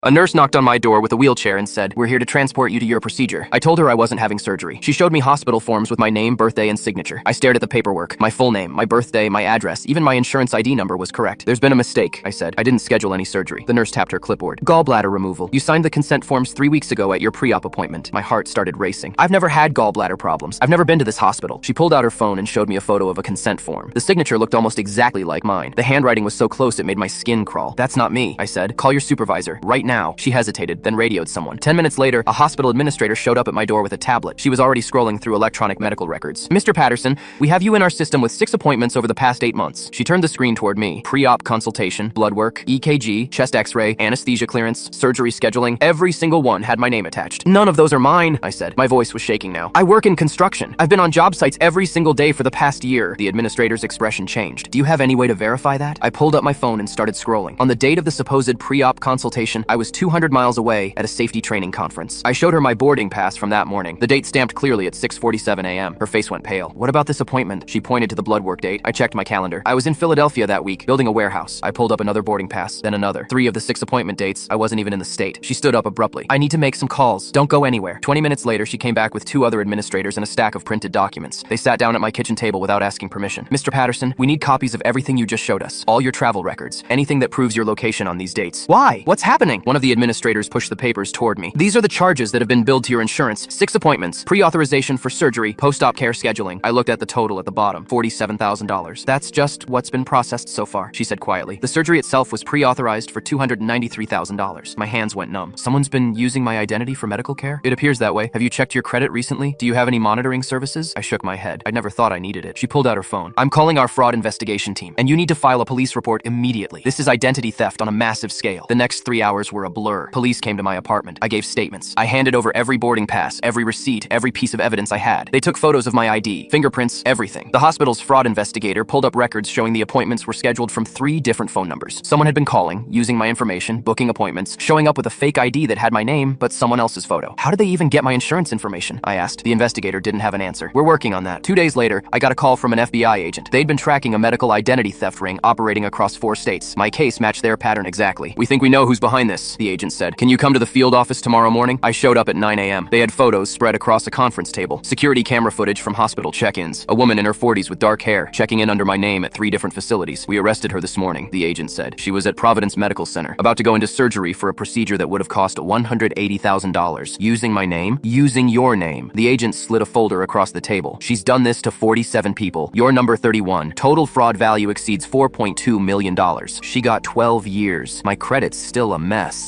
A nurse knocked on my door with a wheelchair and said, "We're here to transport you to your procedure." I told her I wasn't having surgery. She showed me hospital forms with my name, birthday, and signature. I stared at the paperwork. My full name, my birthday, my address, even my insurance ID number was correct. "There's been a mistake," I said. "I didn't schedule any surgery." The nurse tapped her clipboard. "Gallbladder removal. You signed the consent forms 3 weeks ago at your pre-op appointment." My heart started racing. I've never had gallbladder problems. I've never been to this hospital. She pulled out her phone and showed me a photo of a consent form. The signature looked almost exactly like mine. The handwriting was so close it made my skin crawl. "That's not me," I said. "Call your supervisor, right now." She hesitated, then radioed someone. 10 minutes later, a hospital administrator showed up at my door with a tablet. She was already scrolling through electronic medical records. "Mr. Patterson, we have you in our system with 6 appointments over the past 8 months. She turned the screen toward me. Pre-op consultation, blood work, EKG, chest x-ray, anesthesia clearance, surgery scheduling. Every single one had my name attached. "None of those are mine," I said. My voice was shaking now. "I work in construction. I've been on job sites every single day for the past year." The administrator's expression changed. "Do you have any way to verify that?" I pulled up my phone and started scrolling. On the date of the supposed pre-op consultation, I was 200 miles away at a safety training conference. I showed her my boarding pass from that morning. The date stamped clearly at 6:47 a.m. Her face went pale. "What about this appointment?" She pointed to the blood work date. I checked my calendar. I was in Philadelphia that week, building a warehouse. I pulled up another boarding pass, then another. 3 of the 6 appointment dates, I wasn't even in the state. She stood up abruptly. "I need to make some calls. Don't go anywhere." 20 minutes later, she came back with 2 other administrators and a stack of printed documents. They sat down at my kitchen table without asking permission. "Mr. Patterson, we need copies of everything you just showed us. All your travel records. Anything that proves your location on these dates." "Why? What's happening?" One of the administrators pushed the papers toward me. "These are the charges that have been billed to your insurance. 6 appointments, pre-authorization for surgery, post-op care scheduling." I looked at the total at the bottom, $47,000. "That's just what's been processed so far," she said quietly. "The surgery itself was pre-authorized for $293,000. My hands went numb. "Someone's been using my identity for medical care?" "It appears that way. Have you checked your credit recently? Do you have any monitoring services?" I shook my head. I never thought I needed it. She pulled out her phone. "I'm calling our fraud investigation team, and you need to file a police report immediately. This is identity theft on a massive scale." The next 3 hours were a blur. Police came to my apartment. I gave statements. I handed over every boarding pass, every receipt, every piece of evidence I had. They took photos of my ID, fingerprints, everything. The hospital's fraud investigator pulled up records showing the appointments were scheduled from 3 different phone numbers. Someone had been calling, using my information, booking appointments, showing up with a fake ID that had my name, but someone else's photo. "How did they even get my insurance information?" I asked. The investigator didn't have an answer. "We're working on that." 2 days later, I got a call from an FBI agent. They'd been tracking a medical identity theft ring operating across 4 states. My case matched their pattern exactly. "We think we know who's behind this," the agent said. "Can you come to the field office tomorrow morning?" I showed up at 9 a.m. They had photos spread across a conference table, security camera footage from hospital check-ins, a woman in her 40s with dark hair checking in under my name at 3 different facilities. "We arrested her this morning," the agent said. "She was at Providence Medical Center, about to go into surgery for a procedure that would have cost $180,000. Using my name? Using your name." The agent slid a folder across the table. "She's done this to 47 people. You're number 31. Total fraud value exceeds $4.2 million. She got 12 years. My credit's still a mess."